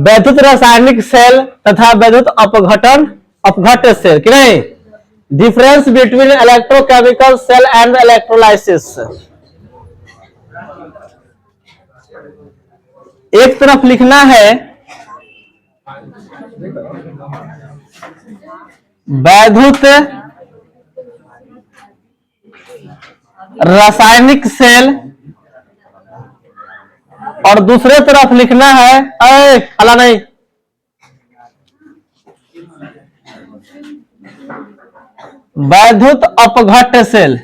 वैद्युत रासायनिक सेल तथा वैद्युत अपघट सेल कि नहीं? Difference between electrochemical cell and electrolysis. एक तरफ लिखना है वैद्युत रासायनिक सेल और दूसरे तरफ लिखना है अला नहीं, वैद्युत अपघट्य सेल,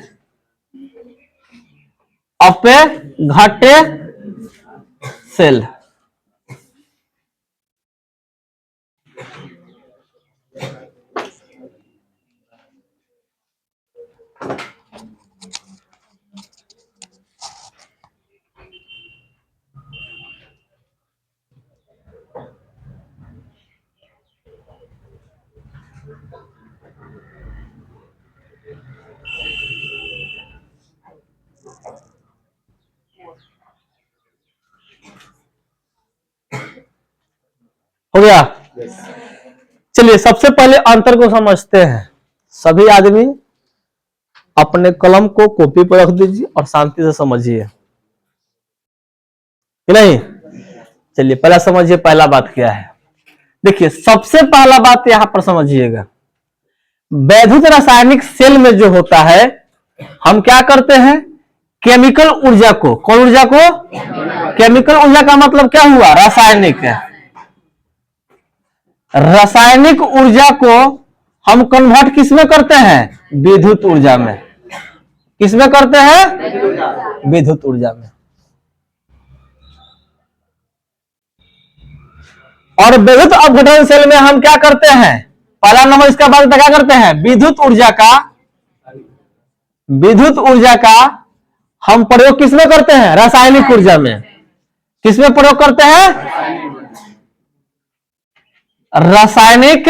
अपघट्य सेल। हो गया? चलिए सबसे पहले अंतर को समझते हैं। सभी आदमी अपने कलम को कॉपी पर रख दीजिए और शांति से समझिए कि नहीं। चलिए पहला समझिए, पहला बात क्या है। देखिए सबसे पहला बात यहां पर समझिएगा, वैद्युत रासायनिक सेल में जो होता है हम क्या करते हैं, केमिकल ऊर्जा को, कौन ऊर्जा को, केमिकल ऊर्जा का मतलब क्या हुआ, रासायनिक है। रासायनिक ऊर्जा को हम कन्वर्ट किसमें करते हैं, विद्युत ऊर्जा में। किसमें करते हैं, विद्युत ऊर्जा में। और विद्युत अपघटन सेल में हम क्या करते हैं, पहला नंबर इसका बाद क्या करते हैं, विद्युत ऊर्जा का हम प्रयोग किसमें करते हैं, रासायनिक ऊर्जा में। किसमें प्रयोग करते हैं, रासायनिक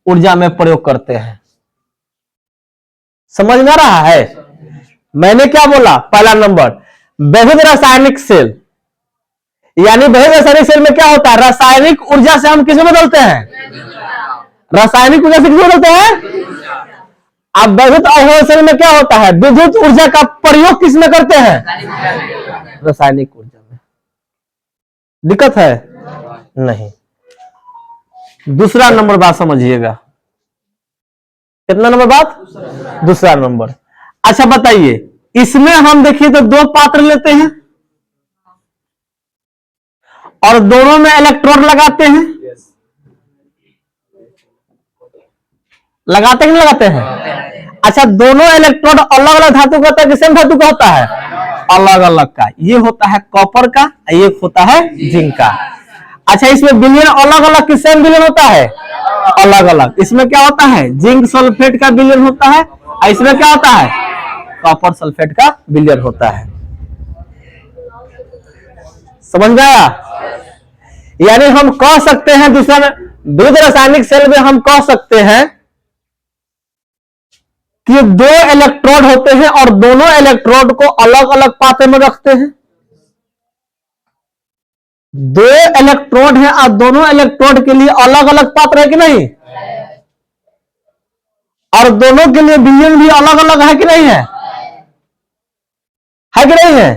ऊर्जा में प्रयोग करते हैं। समझ में आ रहा है? मैंने क्या बोला, पहला नंबर विद्युत रासायनिक सेल, यानी विद्युत रासायनिक सेल में क्या होता है, रासायनिक ऊर्जा से हम किसमें बदलते हैं, रासायनिक ऊर्जा से किसमें बदलते हैं। अब विद्युत अपघटन सेल में क्या होता है, विद्युत ऊर्जा का प्रयोग किसमें करते हैं, रासायनिक ऊर्जा में। दिक्कत है नहीं। दूसरा नंबर बात समझिएगा, कितना नंबर बात, दूसरा नंबर। अच्छा बताइए, इसमें हम देखिए तो दो पात्र लेते हैं और दोनों में इलेक्ट्रोड लगाते हैं। लगाते हैं, नहीं लगाते हैं। अच्छा दोनों इलेक्ट्रोड अलग अलग धातु का होता है कि सेम धातु का होता है, अलग अलग का। ये होता है कॉपर का, ये होता है जिंक का। अच्छा इसमें विलयन अलग अलग कि सेम विलयन होता है, अलग अलग। इसमें क्या होता है, जिंक सल्फेट का विलयन होता है और इसमें क्या होता है, कॉपर सल्फेट का विलयन होता है। समझ में आया? यानी हम कह सकते हैं दूसरा विद्युत रासायनिक सेल में हम कह सकते हैं कि दो इलेक्ट्रोड होते हैं और दोनों इलेक्ट्रोड को अलग अलग पात्र में रखते हैं। दो इलेक्ट्रोड है और दोनों इलेक्ट्रोड के लिए अलग अलग पात्र है कि नहीं, और दोनों के लिए विलयन भी अलग अलग है कि नहीं है, है कि नहीं है।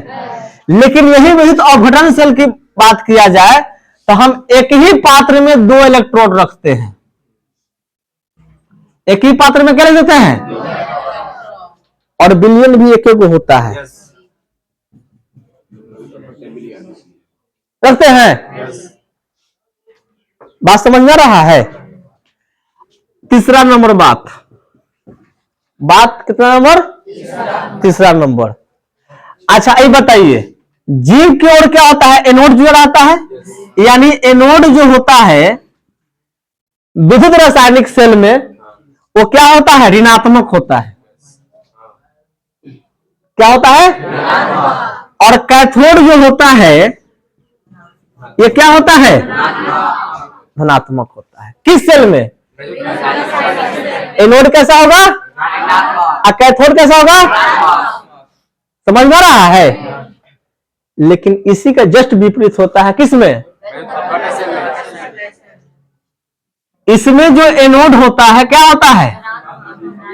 लेकिन यही विद्युत अपघटन सेल की बात किया जाए तो हम एक ही पात्र में दो इलेक्ट्रोड रखते हैं। एक ही पात्र में क्या रख देते हैं, और विलयन भी एक ही होता है, रखते हैं। बात समझ में आ रहा है? तीसरा नंबर बात कितना नंबर, तीसरा नंबर। अच्छा ये बताइए, जिंक की ओर क्या होता है, एनोड जुड़ा रहता है। यानी एनोड जो होता है विद्युत रासायनिक सेल में वो क्या होता है, ऋणात्मक होता है। क्या होता है, और कैथोड जो होता है ये क्या होता है, धनात्मक होता है। किस सेल में, एनोड कैसा होगा और कैथोड कैसा होगा। समझ में आ रहा है? लेकिन इसी का जस्ट विपरीत होता है किसमें? इसमें जो एनोड होता है क्या होता है?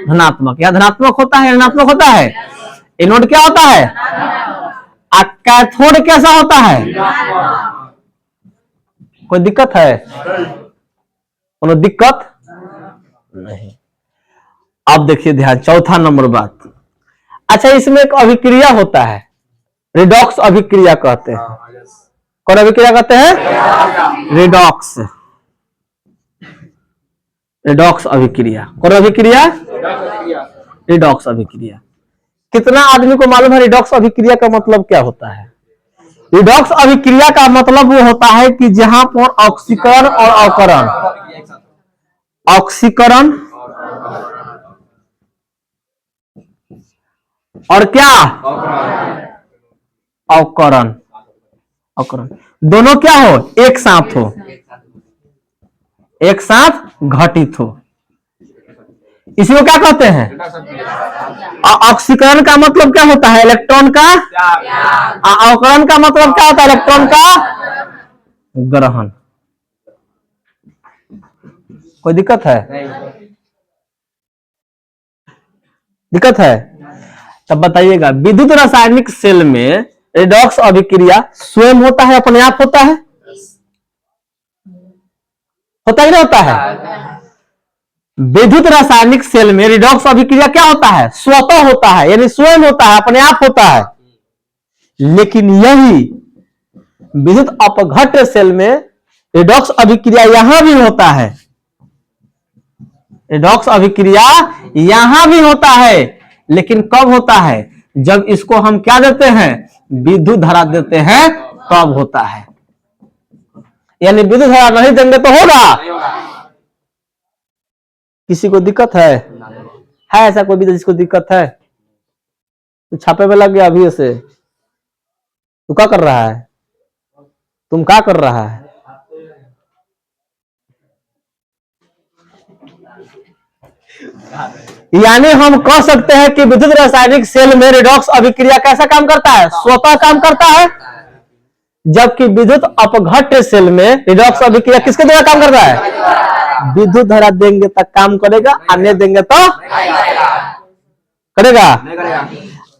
धनात्मक। या धनात्मक होता है, ऋणात्मक होता है। एनोड क्या होता है? कैथोड कैसा होता है? कोई दिक्कत है? कोनो दिक्कत नहीं। अब देखिए ध्यान, चौथा नंबर बात। अच्छा, इसमें एक अभिक्रिया होता है, रिडॉक्स अभिक्रिया कहते हैं। कौन अभिक्रिया कहते हैं? रिडॉक्स। रिडॉक्स अभिक्रिया। कौन अभिक्रिया? रिडॉक्स अभिक्रिया। कितना आदमी को मालूम है रिडॉक्स अभिक्रिया का मतलब क्या होता है? रिडॉक्स अभिक्रिया का मतलब वो होता है कि जहां पर ऑक्सीकरण और अवकरण, ऑक्सीकरण और क्या? अवकरण। अवकरण दोनों क्या हो? एक साथ हो, एक साथ घटित हो। इसको क्या कहते हैं? ऑक्सीकरण का मतलब क्या होता है? इलेक्ट्रॉन का। अवकरण का मतलब क्या होता है? इलेक्ट्रॉन का ग्रहण। कोई दिक्कत है? दिक्कत है? तब बताइएगा, विद्युत रासायनिक सेल में रिडॉक्स अभिक्रिया स्वयं होता है, अपने आप होता है? होता ही नहीं होता है? विद्युत रासायनिक सेल में रिडॉक्स अभिक्रिया क्या होता है? स्वतः होता है, यानी स्वयं होता है, अपने आप होता है। लेकिन यही विद्युत अपघट्य सेल में रिडॉक्स अभिक्रिया यहां भी होता है। रिडॉक्स अभिक्रिया यहां भी होता है, लेकिन कब होता है? जब इसको हम क्या देते हैं? विद्युत धारा देते हैं, तब होता है। यानी विद्युत धारा नहीं देंगे तो होगा? किसी को दिक्कत है? ऐसा कोई भी जिसको दिक्कत है? तो छापे में लग गया अभी से। तू क्या कर रहा है? तुम क्या कर रहा है? यानी हम कह सकते हैं कि विद्युत रासायनिक सेल में रिडॉक्स अभिक्रिया कैसा काम करता है? स्वतः काम करता है। जबकि विद्युत अपघट्य सेल में रिडॉक्स अभिक्रिया किसके द्वारा काम करता है? विद्युत धारा देंगे तक काम करेगा, अन्य देंगे तो करेगा?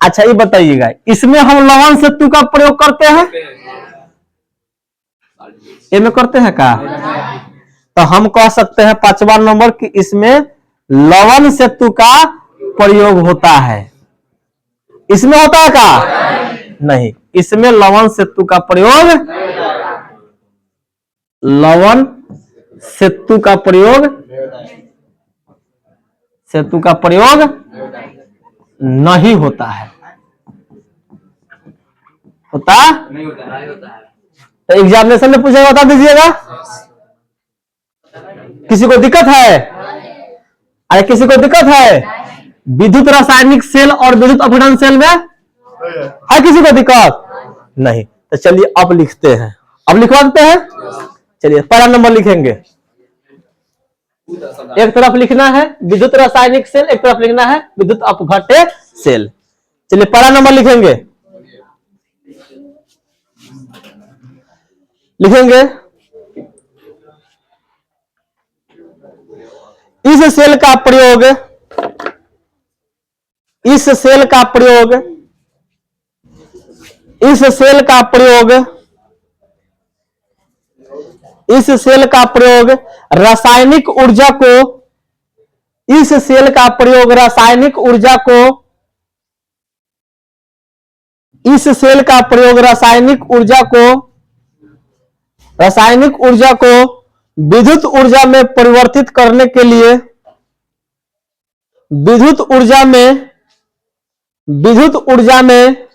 अच्छा, ये बताइएगा, इसमें हम लवण सेतु का प्रयोग करते हैं? ये में करते हैं का? तो हम कह सकते हैं 5वां नंबर कि इसमें लवण सेतु का प्रयोग होता है। इसमें होता है का? नहीं, इसमें लवण सेतु का प्रयोग, लवण सेतु का प्रयोग, सेतु का प्रयोग नहीं होता है। होता नहीं होता है। तो एग्जामिनेशन में पूछेगा, बता दीजिएगा। किसी को दिक्कत है? अरे किसी को दिक्कत है? विद्युत रासायनिक सेल और विद्युत अपघटन सेल में है किसी को दिक्कत? नहीं। तो चलिए अब लिखते हैं। अब लिखवा देते हैं। चलिए पहला नंबर लिखेंगे। एक तरफ लिखना है विद्युत रासायनिक सेल, एक तरफ लिखना है विद्युत अपघट्य सेल। चलिए पहला नंबर लिखेंगे। लिखेंगे इस सेल का प्रयोग, इस सेल का प्रयोग, इस सेल का प्रयोग, इस सेल का प्रयोग रासायनिक ऊर्जा को, इस सेल का प्रयोग रासायनिक ऊर्जा को, इस सेल का प्रयोग रासायनिक ऊर्जा को, रासायनिक ऊर्जा को विद्युत ऊर्जा में परिवर्तित करने के लिए, विद्युत ऊर्जा में, विद्युत ऊर्जा में,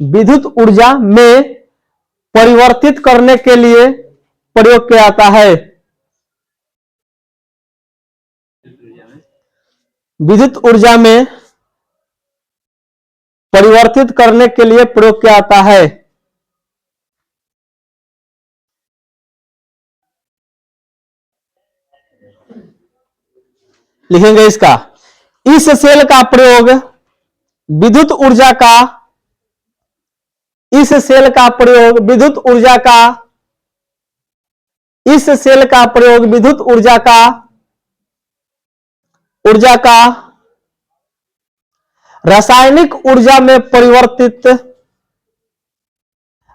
विद्युत ऊर्जा में परिवर्तित करने के लिए प्रयोग किया जाता है। विद्युत ऊर्जा में परिवर्तित करने के लिए प्रयोग किया जाता है। लिखेंगे इसका, इस सेल का प्रयोग विद्युत ऊर्जा का, इस सेल का प्रयोग विद्युत ऊर्जा का, इस सेल का प्रयोग विद्युत ऊर्जा का रासायनिक ऊर्जा में परिवर्तित,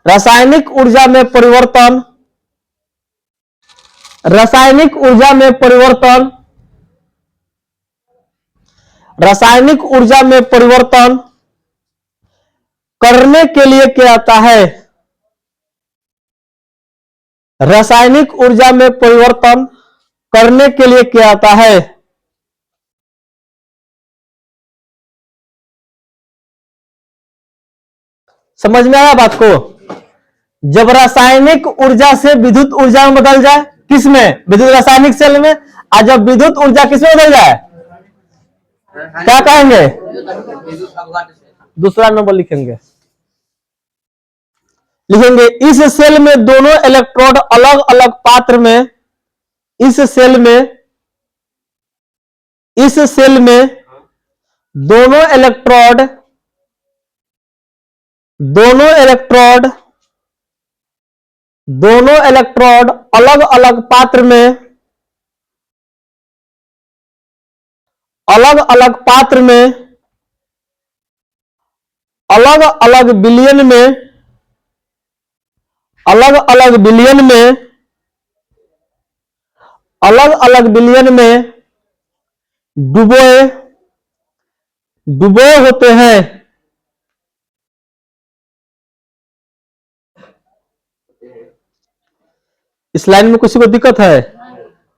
रासायनिक ऊर्जा में परिवर्तन, रासायनिक ऊर्जा में परिवर्तन, रासायनिक ऊर्जा में परिवर्तन करने के लिए किया जाता है। रासायनिक ऊर्जा में परिवर्तन करने के लिए किया जाता है। समझ में आया बात को? जब रासायनिक ऊर्जा से विद्युत ऊर्जा में बदल जाए, किसमें? विद्युत रासायनिक सेल में। और जब विद्युत ऊर्जा किसमें बदल जाए, क्या कहेंगे? दूसरा नंबर लिखेंगे, इस सेल में दोनों इलेक्ट्रोड अलग अलग पात्र में, इस सेल में दोनों इलेक्ट्रोड अलग अलग पात्र में, अलग अलग पात्र में, अलग अलग विलयन में, अलग अलग विलयन में, अलग अलग विलयन में डुबोए होते हैं। इस लाइन में किसी को दिक्कत है?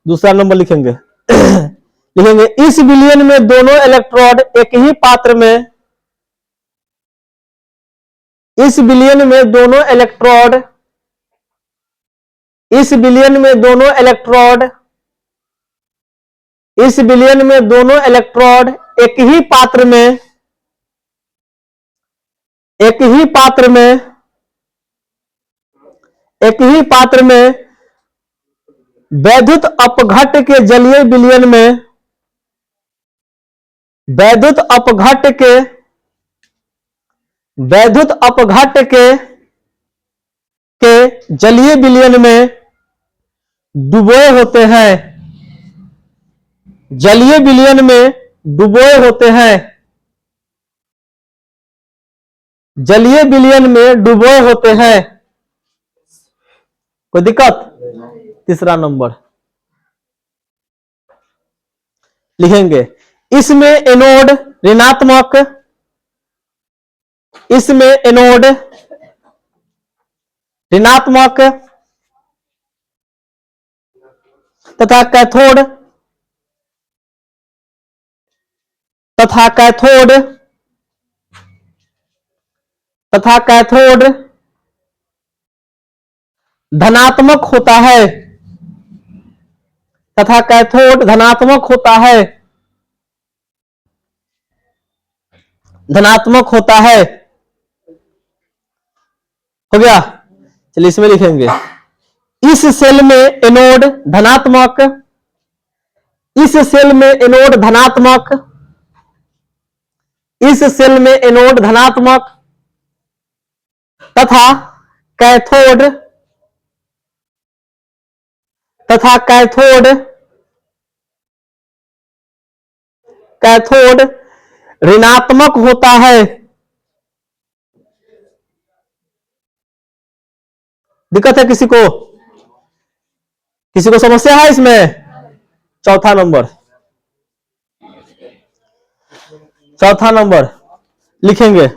दूसरा नंबर लिखेंगे, इस विलयन में दोनों इलेक्ट्रोड एक ही पात्र में, इस विलयन में दोनों इलेक्ट्रोड, इस विलयन में दोनों इलेक्ट्रोड, इस विलयन में दोनों इलेक्ट्रोड एक ही पात्र में, एक ही पात्र में, एक ही पात्र में वैद्युत अपघट्ट के जलीय विलयन में, वैद्युत अपघट्ट के जलीय विलयन में डुबोए होते हैं, जलीय विलयन में डुबोए होते हैं, जलीय विलयन में डुबोए होते हैं। कोई दिक्कत? तीसरा नंबर लिखेंगे, इसमें एनोड ऋणात्मक, इसमें एनोड ऋणात्मक तथा कैथोड धनात्मक होता है, तथा कैथोड धनात्मक होता है, धनात्मक होता है। हो गया? चलिए इसमें लिखेंगे, इस सेल में एनोड धनात्मक, इस सेल में एनोड धनात्मक, इस सेल में एनोड धनात्मक तथा कैथोड ऋणात्मक होता है। दिक्कत है किसी को? किसी को समस्या है इसमें? चौथा नंबर लिखेंगे,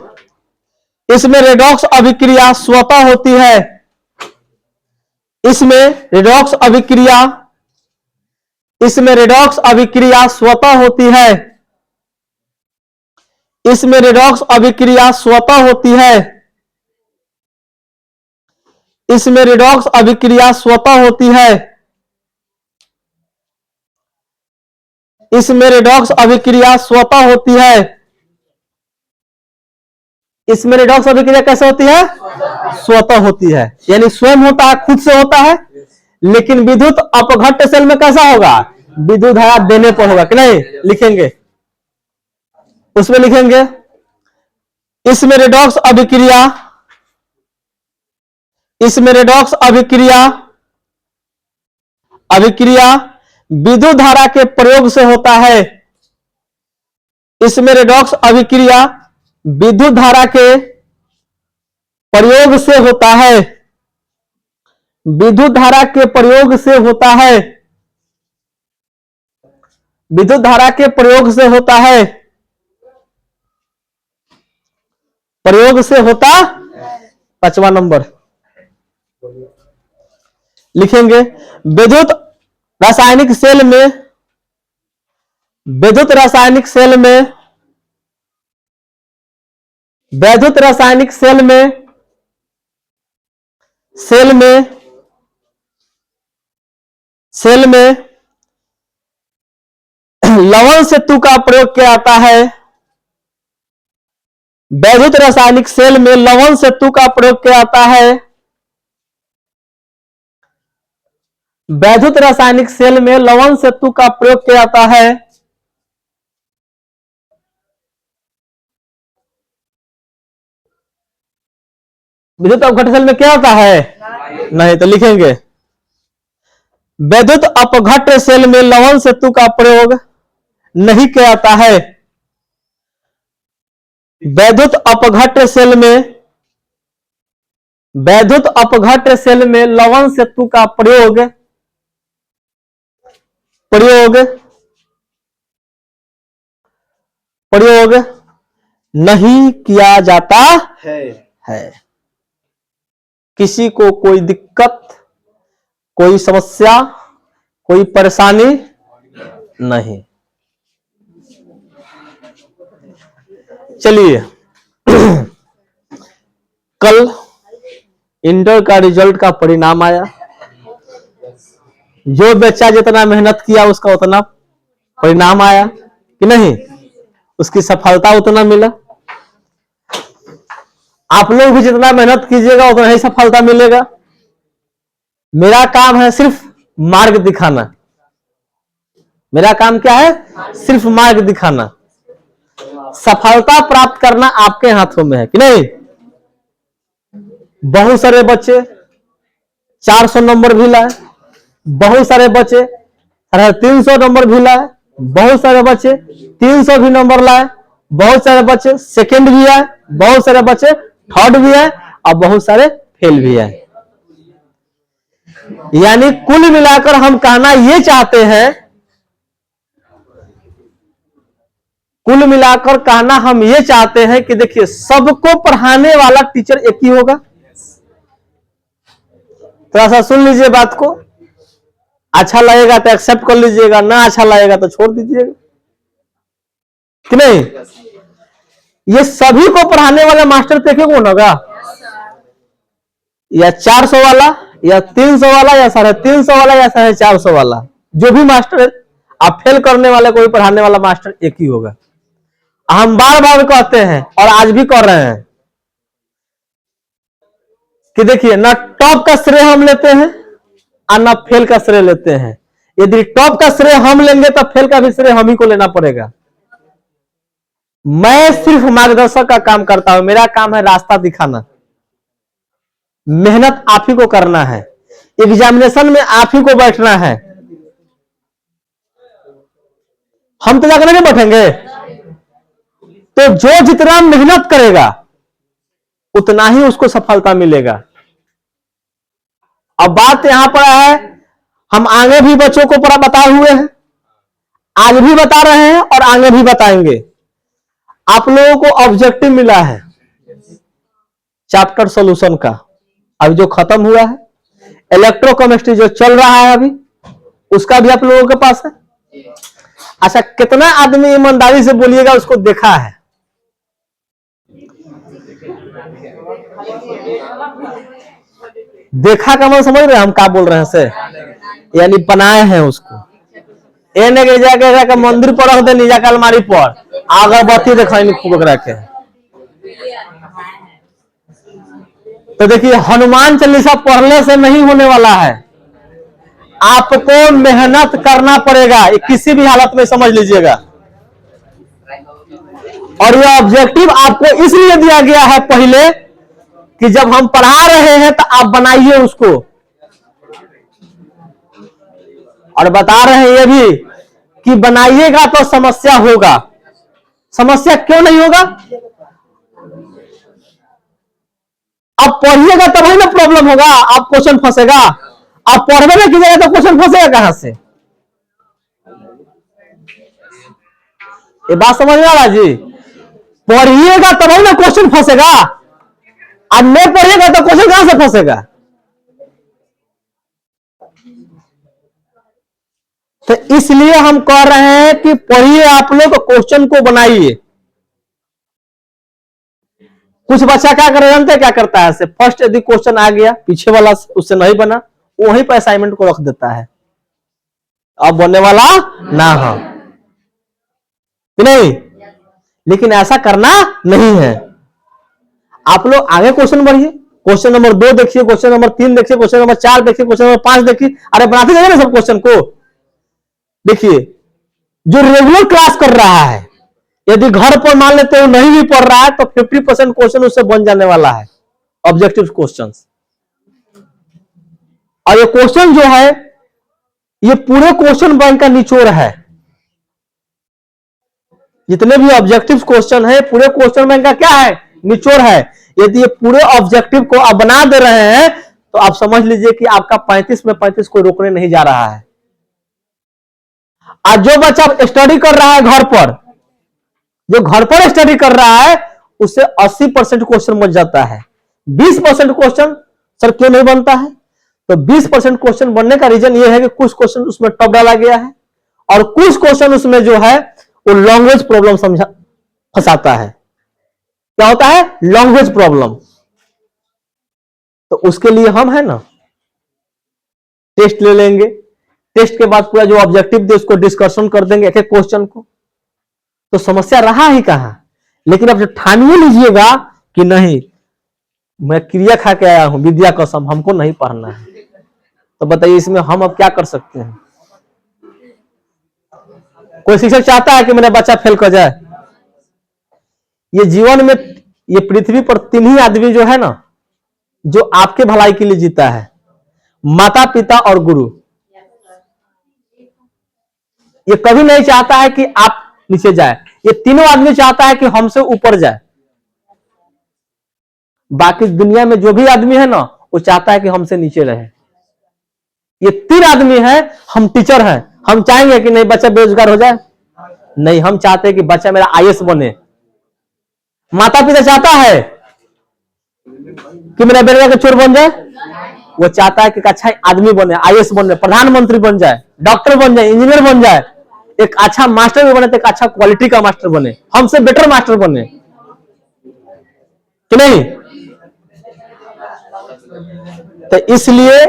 इसमें रेडॉक्स अभिक्रिया स्वतः होती है, इसमें रेडॉक्स अभिक्रिया स्वतः होती है, इसमें रेडॉक्स अभिक्रिया स्वतः होती है, इसमें रेडॉक्स अभिक्रिया स्वतः होती है, इसमें रेडॉक्स अभिक्रिया स्वतः होती है। इसमें रेडॉक्स अभिक्रिया कैसे होती है? स्वतः होती है, यानी स्वयं होता है, खुद से होता है। लेकिन विद्युत अपघट्ट सेल में कैसा होगा? विद्युत धारा देने पर होगा कि नहीं? लिखेंगे, उसमें लिखेंगे, इसमें रेडॉक्स अभिक्रिया इसमें रेडॉक्स अभिक्रिया विद्युत धारा के प्रयोग से होता है। इसमें रेडॉक्स अभिक्रिया विद्युत धारा के प्रयोग से होता है। विद्युत धारा के प्रयोग से होता है। विद्युत धारा के प्रयोग से होता है। प्रयोग से होता 5वां नंबर लिखेंगे। विद्युत रासायनिक सेल में वैद्युत रासायनिक सेल में लवण सेतु का प्रयोग किया जाता है। वैद्युत रासायनिक सेल में लवण सेतु का प्रयोग किया जाता है। वैद्युत रासायनिक सेल में लवण सेतु का प्रयोग किया जाता है। विद्युत अपघट्य सेल में क्या होता है? नहीं, तो लिखेंगे वैद्युत अपघट्य सेल में लवण सेतु का प्रयोग नहीं किया जाता है। वैद्युत अपघट्य सेल में लवण सेतु का प्रयोग नहीं किया जाता है। किसी को कोई दिक्कत, कोई समस्या, कोई परेशानी नहीं। चलिए कल इंटर का रिजल्ट का परिणाम आया। जो बच्चा जितना मेहनत किया उसका उतना परिणाम आया कि नहीं, उसकी सफलता उतना मिला। आप लोग भी जितना मेहनत कीजिएगा उतना ही सफलता मिलेगा। मेरा काम है सिर्फ मार्ग दिखाना। मेरा काम क्या है? सिर्फ मार्ग दिखाना। सफलता प्राप्त करना आपके हाथों में है कि नहीं। बहुत सारे बच्चे 400 नंबर भी लाए, बहुत सारे बच्चे 350 नंबर भी लाए, बहुत सारे बच्चे 300 भी नंबर लाए, बहुत सारे बच्चे सेकंड भी आए, बहुत सारे बच्चे थर्ड भी आए और बहुत सारे फेल भी आए। यानी कुल मिलाकर हम कहना ये चाहते हैं, कुल मिलाकर कहना हम ये चाहते हैं कि देखिए सबको पढ़ाने वाला टीचर एक ही होगा। थोड़ा सा सुन लीजिए बात को, अच्छा लगेगा तो एक्सेप्ट कर लीजिएगा, ना अच्छा लगेगा तो छोड़ दीजिएगा कि नहीं। ये सभी को पढ़ाने वाला मास्टर देखे कौन होगा? या 400 वाला, या 300 वाला, या 350 वाला, या 450 वाला। जो भी मास्टर है, आप फेल करने वाले कोई पढ़ाने वाला मास्टर एक ही होगा। हम बार बार कहते हैं और आज भी कर रहे हैं कि देखिए ना टॉप का श्रेय हम लेते हैं और ना फेल का श्रेय लेते हैं। यदि टॉप का श्रेय हम लेंगे तो फेल का भी श्रेय हम ही को लेना पड़ेगा। मैं सिर्फ मार्गदर्शक का काम करता हूं। मेरा काम है रास्ता दिखाना। मेहनत आप ही को करना है। एग्जामिनेशन में आप ही को बैठना है। हम तो जाकर नहीं बैठेंगे। तो जो जितना मेहनत करेगा उतना ही उसको सफलता मिलेगा। अब बात यहां पर है, हम आगे भी बच्चों को पूरा बताए हुए हैं, आज भी बता रहे हैं और आगे भी बताएंगे। आप लोगों को ऑब्जेक्टिव मिला है चैप्टर सॉल्यूशन का, अभी जो खत्म हुआ है। इलेक्ट्रोकेमिस्ट्री जो चल रहा है अभी, उसका भी आप लोगों के पास है। अच्छा, कितना आदमी ईमानदारी से बोलिएगा उसको देखा है? देखा का मतलब समझ रहे हैं हम क्या बोल रहे हैं से? यानी बनाए हैं उसको। ए ने जाके मंदिर पर रख दे, नीचा के अलमारी पर अगरबत्ती दिखाई खूब रखे। तो देखिए हनुमान चालीसा पढ़ने से नहीं होने वाला है। आपको मेहनत करना पड़ेगा, किसी भी हालत में, समझ लीजिएगा। और यह ऑब्जेक्टिव आपको इसलिए दिया गया है पहले कि जब हम पढ़ा रहे हैं तो आप बनाइए उसको, और बता रहे हैं ये भी कि बनाइएगा तो समस्या होगा। समस्या क्यों नहीं होगा? आप पढ़िएगा तभी ना प्रॉब्लम होगा, आप क्वेश्चन फंसेगा। आप पढ़ने में कीजिएगा तो क्वेश्चन फंसेगा कहां से? ये बात समझ में आ रहा है जी? पढ़िएगा तभी ना क्वेश्चन फंसेगा, अब नहीं पढ़िएगा तो क्वेश्चन कहां से फंसेगा? तो इसलिए हम कह रहे हैं कि पढ़िए, आप लोग क्वेश्चन को बनाइए। कुछ बच्चा क्या करे जानते क्या करता है? फर्स्ट यदि क्वेश्चन आ गया, पीछे वाला उससे नहीं बना, वहीं पर असाइनमेंट को रख देता है, अब बनने वाला ना हो कि नहीं। लेकिन ऐसा करना नहीं है। आप लोग आगे क्वेश्चन बढ़िए, क्वेश्चन नंबर 2 देखिए, क्वेश्चन नंबर 3 देखिए, क्वेश्चन नंबर 4 देखिए, क्वेश्चन नंबर 5 देखिए। अरे बनाते जाइए ना सब क्वेश्चन को। देखिए, जो रेगुलर क्लास कर रहा है, यदि घर पर मान लेते हो नहीं भी पढ़ रहा है तो 50% क्वेश्चन उससे बन जाने वाला है, ऑब्जेक्टिव क्वेश्चंस। और ये क्वेश्चन जो है, ये पूरे क्वेश्चन बैंक का निचोड़ है। जितने भी ऑब्जेक्टिव क्वेश्चन है, पूरे क्वेश्चन बैंक का क्या है? निचोड़ है। यदि ये पूरे ऑब्जेक्टिव को आप बना दे रहे हैं तो आप समझ लीजिए कि आपका 35 में 35 कोई रोकने नहीं जा रहा है। आज जो बच्चा स्टडी कर रहा है घर पर, जो घर पर स्टडी कर रहा है, उससे 80% क्वेश्चन बन जाता है। 20% क्वेश्चन सर क्यों नहीं बनता है? तो 20% क्वेश्चन बनने का रीजन यह है कि कुछ क्वेश्चन उसमें टफ डाला गया है, और कुछ क्वेश्चन उसमें जो है वो लैंग्वेज प्रॉब्लम समझा फंसाता है। क्या होता है? Language problem. तो उसके लिए हम है ना, टेस्ट ले लेंगे, टेस्ट के बाद पूरा जो ऑब्जेक्टिव दे उसको डिस्कशन कर देंगे एक एक क्वेश्चन को। तो समस्या रहा ही कहां। लेकिन अब जो ठानिए लीजिएगा कि नहीं, मैं क्रिया खा के आया हूं, विद्या कसम, हमको नहीं पढ़ना है, तो बताइए इसमें हम अब क्या कर सकते हैं? कोई शिक्षक चाहता है कि मेरा बच्चा फेल कर जाए? ये जीवन में, ये पृथ्वी पर 3 ही आदमी जो है ना, जो आपके भलाई के लिए जीता है, माता पिता और गुरु। ये कभी नहीं चाहता है कि आप नीचे जाए, ये तीनों आदमी चाहता है कि हमसे ऊपर जाए। बाकी दुनिया में जो भी आदमी है ना, वो चाहता है कि हमसे नीचे रहे। ये 3 आदमी है, हम टीचर हैं, हम चाहेंगे कि नहीं बच्चा बेरोजगार हो जाए? नहीं, हम चाहते हैं कि बच्चा मेरा आईएएस बने। माता पिता चाहता है कि मेरा बेटा का चोर बन जाए? वो चाहता है कि अच्छा आदमी बने, आईएएस बने, प्रधानमंत्री बन जाए, डॉक्टर बन जाए, इंजीनियर बन जाए, एक अच्छा मास्टर भी बने, तो एक अच्छा क्वालिटी का मास्टर बने, हमसे बेटर मास्टर बने कि नहीं। तो इसलिए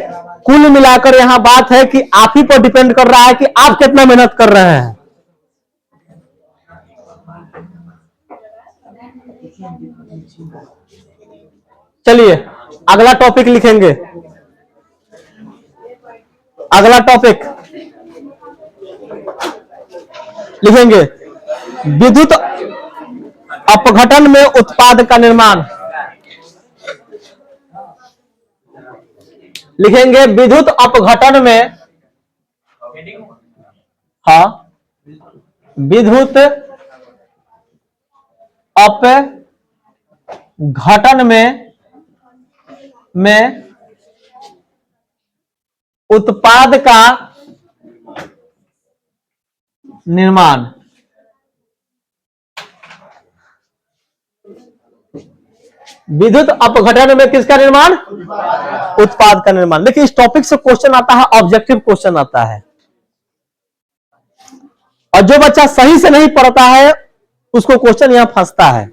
कुल मिलाकर यहां बात है कि आप ही पर डिपेंड कर रहा है कि आप कितना मेहनत कर रहे हैं। चलिए अगला टॉपिक लिखेंगे। अगला टॉपिक लिखेंगे, विद्युत अपघटन में उत्पाद का निर्माण। लिखेंगे विद्युत अपघटन में, हाँ, विद्युत अपघटन में उत्पाद का निर्माण। विद्युत अपघटन में किसका निर्माण? उत्पाद का निर्माण। देखिए इस टॉपिक से क्वेश्चन आता है, ऑब्जेक्टिव क्वेश्चन आता है, और जो बच्चा सही से नहीं पढ़ता है उसको क्वेश्चन यहां फंसता है।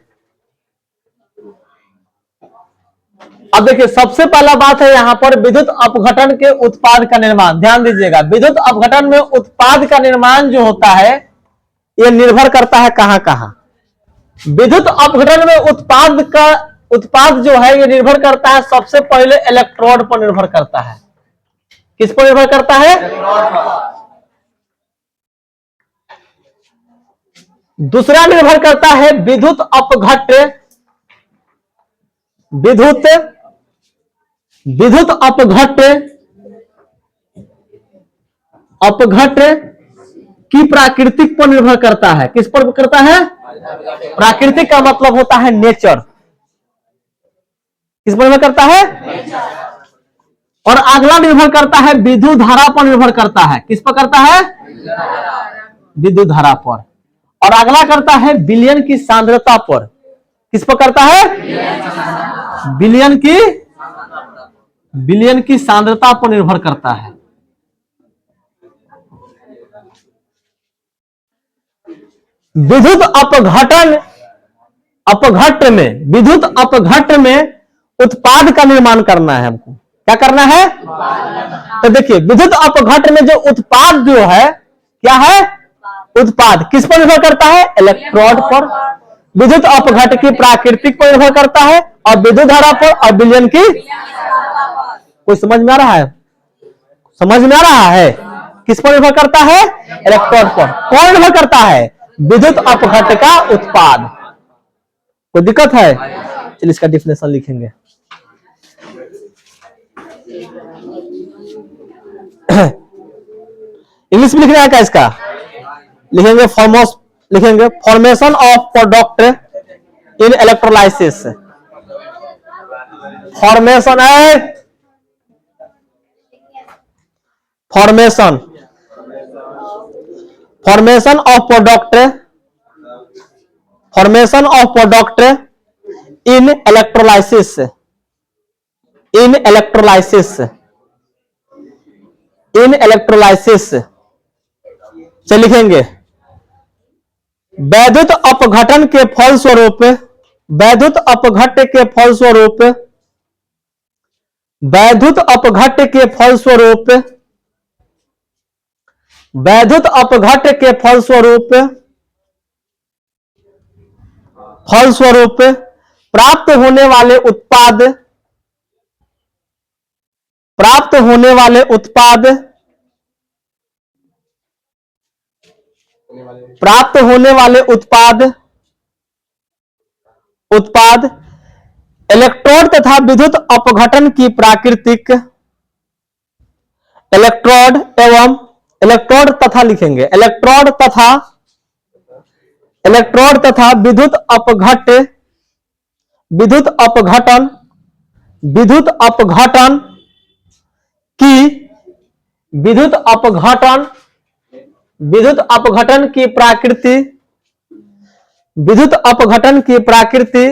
अब देखिए सबसे पहला बात है यहां पर विद्युत अपघटन के उत्पाद का निर्माण। ध्यान दीजिएगा, विद्युत अपघटन में उत्पाद का निर्माण जो होता है यह निर्भर करता है कहां कहां। विद्युत अपघटन में उत्पाद जो है यह निर्भर करता है, सबसे पहले इलेक्ट्रोड पर निर्भर करता है। किस पर निर्भर करता है? दूसरा निर्भर करता है विद्युत अपघट्य विद्युत विद्युत अपघट्ट अपघट्ट की प्राकृतिक पर निर्भर करता है। किस पर करता है? प्राकृतिक का मतलब होता है नेचर। किस पर निर्भर करता है? और अगला निर्भर करता है विद्युत धारा पर निर्भर करता है। किस पर करता है? विद्युत धारा पर। और अगला करता है विलयन की सांद्रता पर। किस पर करता है? विलयन की सांद्रता पर निर्भर करता है। विद्युत अपघट्ट में उत्पाद का निर्माण करना है हमको। क्या करना है? तो देखिए विद्युत अपघट्ट में जो उत्पाद जो है क्या है? उत्पाद किस पर निर्भर करता है? इलेक्ट्रोड पर। विद्युत अपघट्ट की प्राकृतिक पर निर्भर करता है और विद्युत धारा पर और विलयन की। कोई समझ में आ रहा है? समझ में आ रहा है? किस पर निर्भर करता है? इलेक्ट्रोड पर। कौन निर्भर करता है? विद्युत अपघट्ट का उत्पाद। कोई दिक्कत है? चलिए इसका डिफिनेशन लिखेंगे। इंग्लिश में लिखना है क्या इसका? लिखेंगे formation of product in electrolysis. Formation है formation of product in electrolysis. चलिए लिखेंगे वैद्युत अपघटन के फलस्वरूप वैद्युत अपघट्ट के फलस्वरूप प्राप्त होने वाले उत्पाद इलेक्ट्रोड तथा विद्युत अपघटन की प्राकृतिक इलेक्ट्रोड तथा विद्युत अपघटन की प्राकृति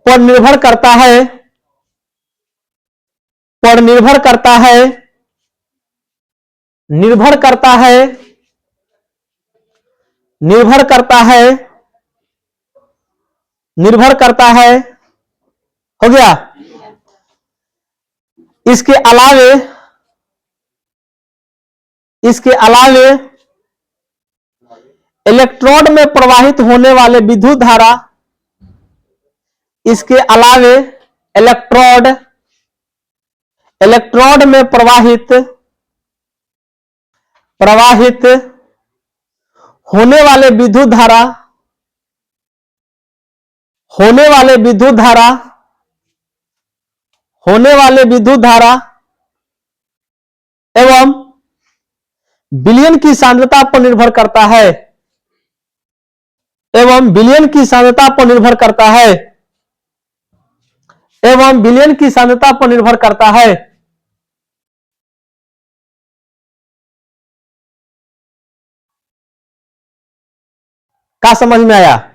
पर निर्भर करता है। हो गया। इसके अलावे इलेक्ट्रोड में प्रवाहित होने वाले विद्युत धारा इलेक्ट्रोड में प्रवाहित होने वाले विद्युत धारा एवं विलयन की सांद्रता पर निर्भर करता है। क्या समझ में आया?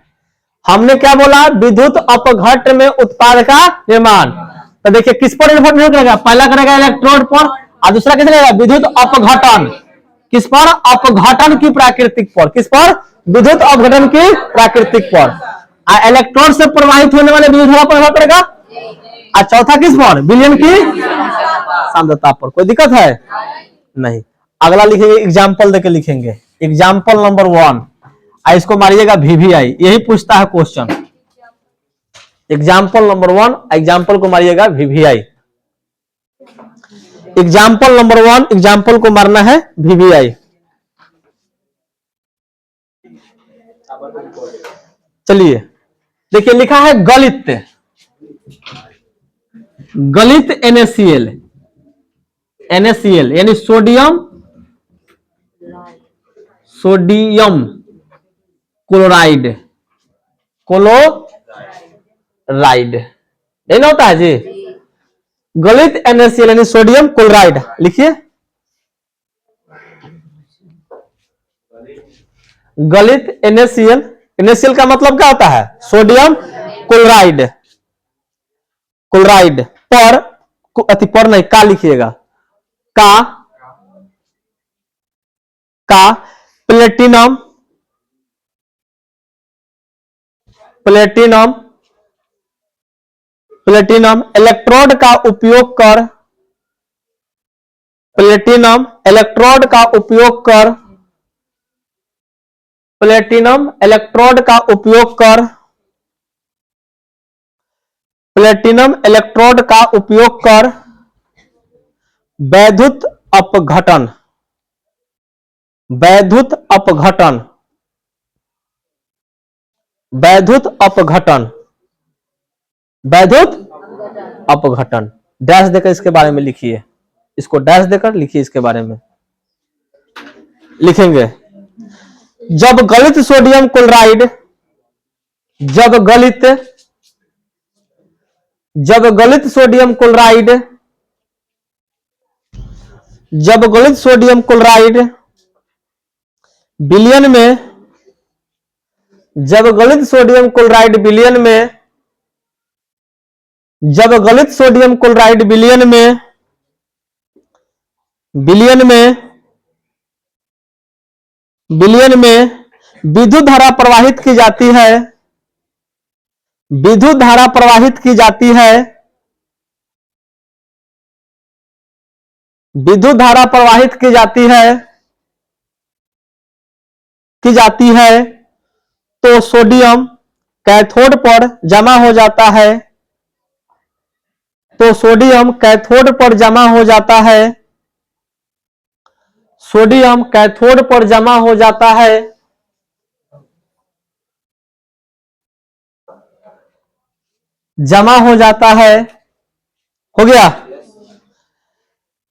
हमने क्या बोला? विद्युत अपघट्ट में उत्पाद का निर्माण। तो देखिए किस पर निर्भर करेगा? पहला करेगा इलेक्ट्रोड पर और दूसरा किस रहेगा? विद्युत अपघटन। किस पर? अपघटन की प्राकृतिक पर। किस पर? विद्युत अपघटन की प्राकृतिक पर। इलेक्ट्रोड से प्रवाहित होने वाले विद्युत धारा पर निर्भर करेगा। और चौथा किस पर? विलयन की सांद्रता पर। कोई दिक्कत है? नहीं। अगला लिखेंगे, एग्जाम्पल देके लिखेंगे। एग्जाम्पल नंबर 1, इसको मारिएगा VVI। यही पूछता है क्वेश्चन। एग्जाम्पल नंबर 1, एग्जाम्पल को मारिएगा VVI। एग्जाम्पल नंबर 1, एग्जाम्पल को मारना है VVI। चलिए देखिए लिखा है गलित। गलित NaCl, NaCl यानी सोडियम क्लोराइड, यही ना होता है जी। गलित NaCl यानी सोडियम क्लोराइड लिखिए। गलित NaCl, NaCl का मतलब क्या होता है? सोडियम क्लोराइड, पर नहीं, का लिखिएगा, का प्लेटिनम इलेक्ट्रोड का उपयोग कर, प्लेटिनम इलेक्ट्रोड का उपयोग कर, प्लेटिनम इलेक्ट्रोड का उपयोग कर, प्लेटिनम इलेक्ट्रोड का उपयोग कर वैद्युत अपघटन, वैद्युत अपघटन, वैद्युत अपघटन, वैद्युत अपघटन, डैश देकर इसके बारे में लिखिए, इसको डैश देकर लिखिए, इसके बारे में लिखेंगे। जब गलित सोडियम क्लोराइड, जब गलित सोडियम क्लोराइड, जब गलित सोडियम क्लोराइड विलयन में, जब गलित सोडियम क्लोराइड विलयन में, जब गलित सोडियम क्लोराइड विलयन में, विलयन में विद्युत धारा प्रवाहित की जाती है, विद्युत धारा प्रवाहित की जाती है, विद्युत धारा प्रवाहित की जाती है, तो सोडियम कैथोड पर जमा हो जाता है, तो सोडियम कैथोड पर जमा हो जाता है, सोडियम कैथोड पर जमा हो जाता है, जमा हो जाता है, हो गया।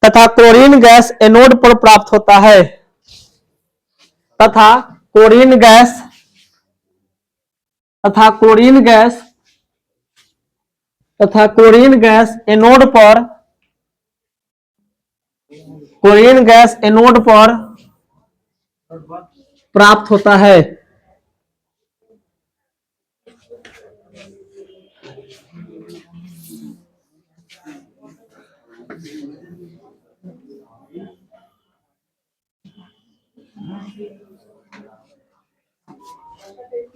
तथा क्लोरीन गैस एनोड पर प्राप्त होता है, तथा क्लोरीन गैस, तथा क्लोरीन गैस, तथा क्लोरीन गैस एनोड पर, क्लोरीन गैस एनोड पर प्राप्त होता है।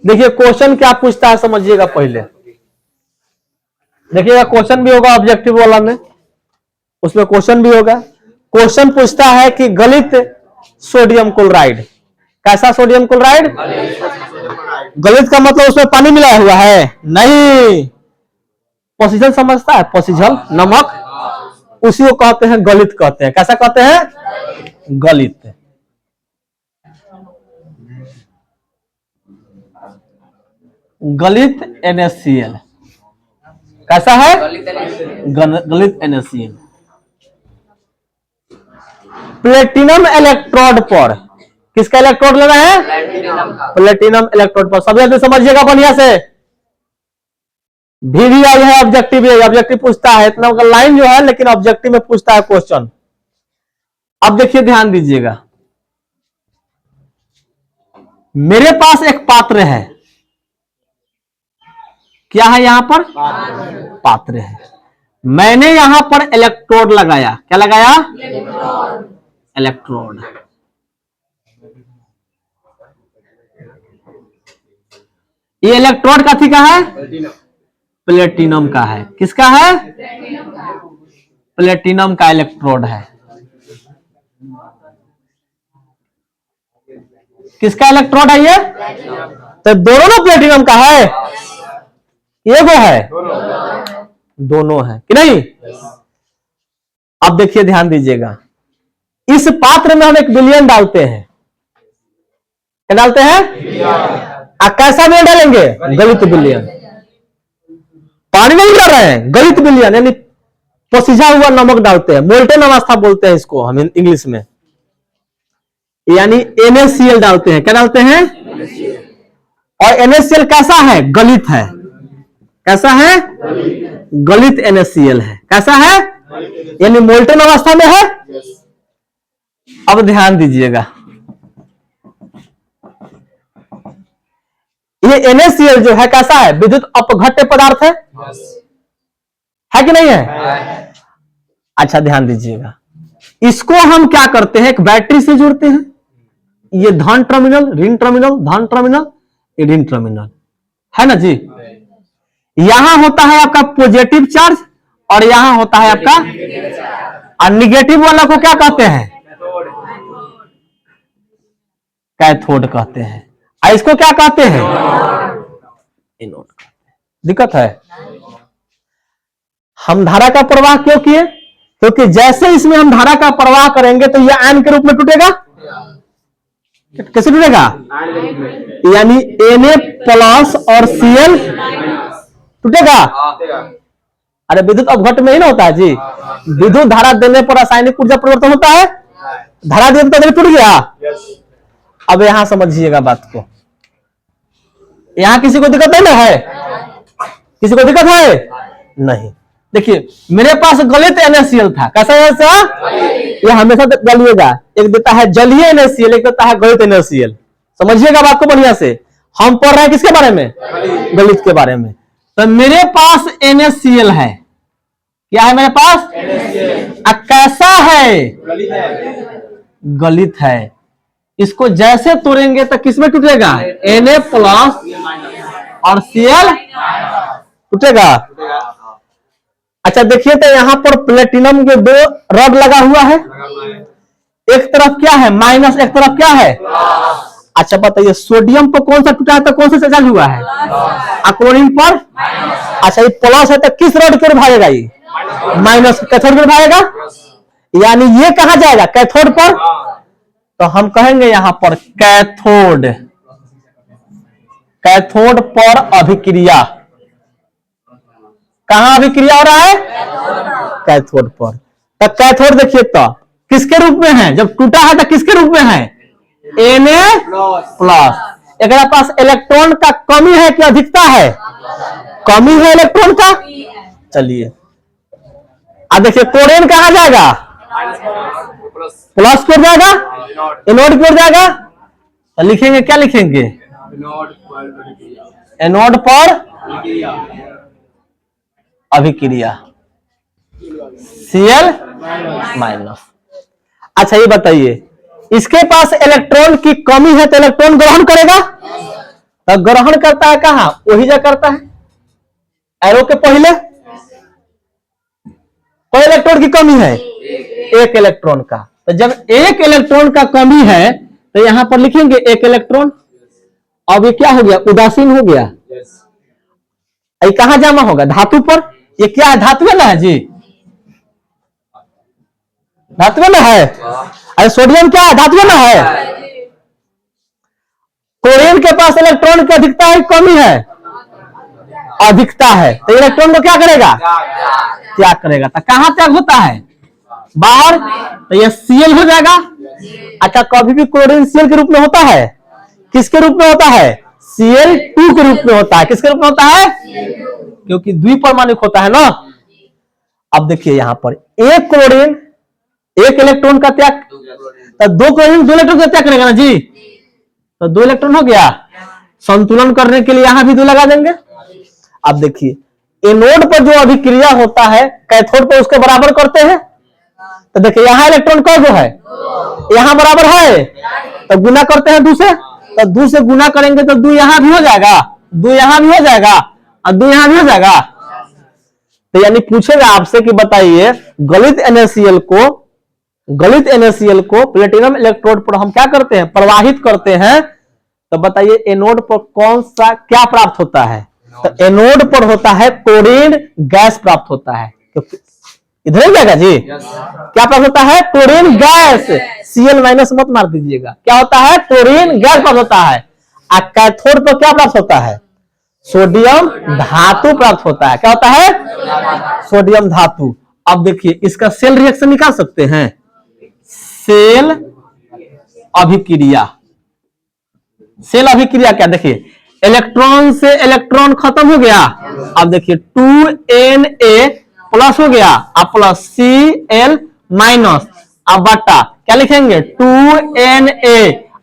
देखिए क्वेश्चन क्या पूछता है समझिएगा पहले, देखिएगा क्वेश्चन भी होगा ऑब्जेक्टिव वाला में, उसमें क्वेश्चन भी होगा। क्वेश्चन पूछता है कि गलित सोडियम क्लोराइड, कैसा सोडियम क्लोराइड? गलित का मतलब उसमें पानी मिलाया हुआ है? नहीं, पोसिजन समझता है, पोसिजन नमक, उसी को कहते हैं गलित कहते हैं। कैसा कहते हैं? गलित। गलित NaCl कैसा है? गलित NaCl। प्लेटिनम इलेक्ट्रोड पर, किसका इलेक्ट्रोड लेना है? प्लेटिनम इलेक्ट्रोड पर। सब जल्दी समझिएगा बढ़िया से, भी आई है ऑब्जेक्टिव, ऑब्जेक्टिव पूछता है, इतना लाइन जो है लेकिन ऑब्जेक्टिव में पूछता है क्वेश्चन। अब देखिए ध्यान दीजिएगा, मेरे पास एक पात्र है, क्या है यहां पर? पात्र है। मैंने यहां पर इलेक्ट्रोड लगाया, क्या लगाया? इलेक्ट्रोड। ये इलेक्ट्रोड कथी का है? प्लेटिनम का है। किसका है? प्लेटिनम का इलेक्ट्रोड है। किसका इलेक्ट्रोड है ये? तो दोनों ना प्लेटिनम का है, ये वो है, दोनों है कि नहीं? अब देखिए ध्यान दीजिएगा, इस पात्र में हम एक विलयन डालते हैं, क्या डालते हैं? कैसा विलयन डालेंगे? गलित विलयन। पानी नहीं डाल रहे हैं, गलित विलयन यानी पसीजा हुआ नमक डालते हैं, मोल्टेन अवस्था बोलते हैं इसको हम इंग्लिश में, यानी NaCl डालते हैं। क्या डालते हैं? और NaCl कैसा है? गलित है। कैसा है? गलित NaCl है। कैसा है? यानी मोल्टेन अवस्था में है। अब ध्यान दीजिएगा, ये NaCl जो है कैसा है? विद्युत अपघट्य पदार्थ है कि नहीं है? अच्छा ध्यान दीजिएगा, इसको हम क्या करते हैं? एक बैटरी से जोड़ते हैं, ये धन टर्मिनल, ऋण टर्मिनल, धन टर्मिनल, ये ऋण टर्मिनल है ना जी। यहां होता है आपका पॉजिटिव चार्ज और यहां होता है आपका, और निगेटिव वाला को क्या कहते हैं? कैथोड कहते हैं। और इसको क्या कहते हैं? एनोड कहते हैं। दिक्कत है? हम धारा का प्रवाह क्यों किए? क्योंकि जैसे इसमें हम धारा का प्रवाह करेंगे तो यह आयन के रूप में टूटेगा। कैसे टूटेगा? यानी Na प्लस और Cl टूटेगा। अरे विद्युत अपघट्य में ही ना होता है जी, विद्युत धारा देने पर रासायनिक ऊर्जा परिवर्तन होता है, धारा देने तो टूट गया। अब यहां समझिएगा बात को, यहां किसी को दिक्कत है ना? है किसी को दिक्कत है? नहीं। देखिए मेरे पास गलित NaCl था। कैसा है ऐसा? यह हमेशा गलिएगा, एक देता है जलीय NaCl, एक देता है गलित NaCl। समझिएगा बात को बढ़िया से। हम पढ़ रहे हैं किसके बारे में? गलित के बारे में। तो मेरे पास NaCl है। क्या है मेरे पास? कैसा है? गलित है। इसको जैसे तोड़ेंगे तो किसमें टूटेगा? Na प्लस और Cl टूटेगा। अच्छा देखिए, तो यहां पर प्लेटिनम के दो रॉड लगा हुआ है, एक तरफ क्या है? माइनस, एक तरफ क्या है? अच्छा बताइए, सोडियम पर कौन सा टूटा है तो कौन सा चार्ज हुआ है? क्लोरीन पर। अच्छा ये प्लस है तो किस रॉड की ओर भागेगा? ये माइनस कैथोड की ओर भागेगा, यानी ये कहां जाएगा? कैथोड पर। तो हम कहेंगे यहां पर कैथोड, कैथोड पर अभिक्रिया। कहां अभिक्रिया हो रहा है? कैथोड पर। तो कैथोड देखिए तो किसके रूप में है? जब टूटा है तो किसके रूप में है? Na plus. एक पास इलेक्ट्रॉन का कमी है कि अधिकता है? कमी है इलेक्ट्रॉन का। चलिए अब देखिए, क्लोरीन कहां जाएगा? प्लस की ओर जाएगा, एनोड की ओर जाएगा। तो लिखेंगे क्या? लिखेंगे एनोड पर अभिक्रिया, Cl माइनस। अच्छा ये बताइए, इसके पास इलेक्ट्रॉन की कमी है तो इलेक्ट्रॉन ग्रहण करेगा? तो ग्रहण करता है कहां? वही जा करता है एरो के पहले। कोई इलेक्ट्रॉन की कमी है? एक इलेक्ट्रॉन का। तो जब एक इलेक्ट्रॉन का कमी है तो यहां पर लिखेंगे एक इलेक्ट्रॉन। अब ये क्या हो गया? उदासीन हो गया। ये कहां जमा होगा? धातु पर। ये क्या है? धातु में ना है जी, धातु में ना है। अरे सोडियम क्या है? धातु में ना है। क्लोरीन के पास इलेक्ट्रॉन की अधिकता है, कमी है? अधिकता है। तो इलेक्ट्रॉन को क्या करेगा? त्याग करेगा। तो कहां त्याग होता है? बाहर। तो ये Cl हो जाएगा। अच्छा कभी भी क्लोरीन Cl के रूप में होता है? किसके रूप में होता है? Cl2 के रूप में होता है। किसके रूप में होता है? क्योंकि द्विपरमाणुक होता है ना। अब देखिए यहां पर एक क्लोरीन एक इलेक्ट्रॉन का त्याग, तो दो क्लोरीन दो इलेक्ट्रॉन का त्याग करेगा ना जी। तो दो इलेक्ट्रॉन हो गया। संतुलन करने के लिए यहां भी दो लगा देंगे। अब देखिए एनोड पर जो अभिक्रिया होता है कैथोड पर उसके बराबर करते हैं। तो देखिए यहां इलेक्ट्रॉन कौन है? यहां बराबर है, तो गुना करते हैं 2 से। तो 2 से गुना करेंगे तो 2 यहां भी हो जाएगा, 2 यहां भी हो जाएगा और 2 यहां भी हो जाएगा। तो यानी पूछेगा आपसे कि बताइए गलित NaCl को प्लेटिनम इलेक्ट्रोड पर हम क्या करते हैं? प्रवाहित करते हैं। तो बताइए एनोड पर कौन सा क्या प्राप्त होता है? तो एनोड पर होता है क्लोरीन गैस प्राप्त होता है। तो इधर ही जाएगा जी। क्या प्राप्त होता है? Chlorine gas. Cl माइनस मत मार दीजिएगा। क्या होता है? क्लोरीन गैस प्राप्त होता है। कैथोड पर क्या प्राप्त होता है? सोडियम धातु प्राप्त होता है। क्या होता है? सोडियम धातु। अब देखिए इसका सेल रिएक्शन निकाल सकते हैं, सेल अभिक्रिया। सेल अभिक्रिया क्या, देखिए इलेक्ट्रॉन से इलेक्ट्रॉन खत्म हो गया, अब देखिए 2Na प्लस हो गया, अब प्लस Cl माइनस, अब बटा क्या लिखेंगे 2Na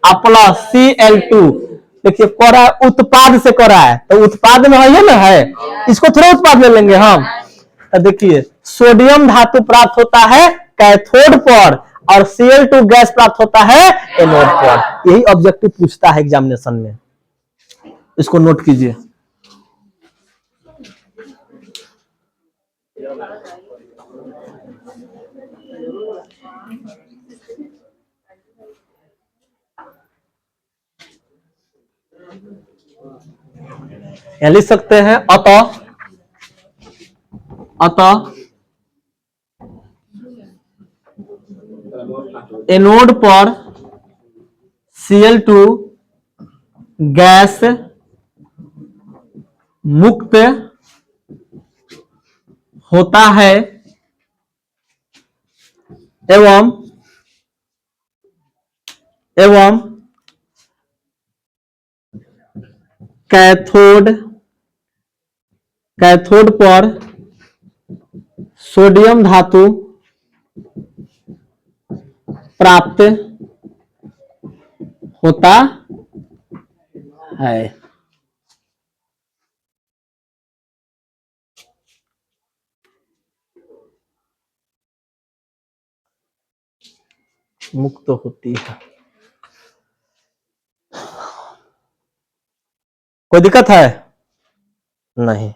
अब प्लस Cl2। देखिए करा उत्पाद से करा है, तो उत्पाद में है ना, है, इसको थोड़ा उत्पाद ले लेंगे हम। तो देखिए सोडियम धातु प्राप्त होता है कैथोड पर और Cl2 गैस प्राप्त होता है एनोड पर। यही ऑब्जेक्टिव पूछता है एग्जामिनेशन में, इसको नोट कीजिए। यह लिख सकते हैं अतः एनोड पर Cl2 गैस मुक्त होता है एवं कैथोड पर सोडियम धातु प्राप्त होता है। मुक्त होती है। कोई दिक्कत है? नहीं।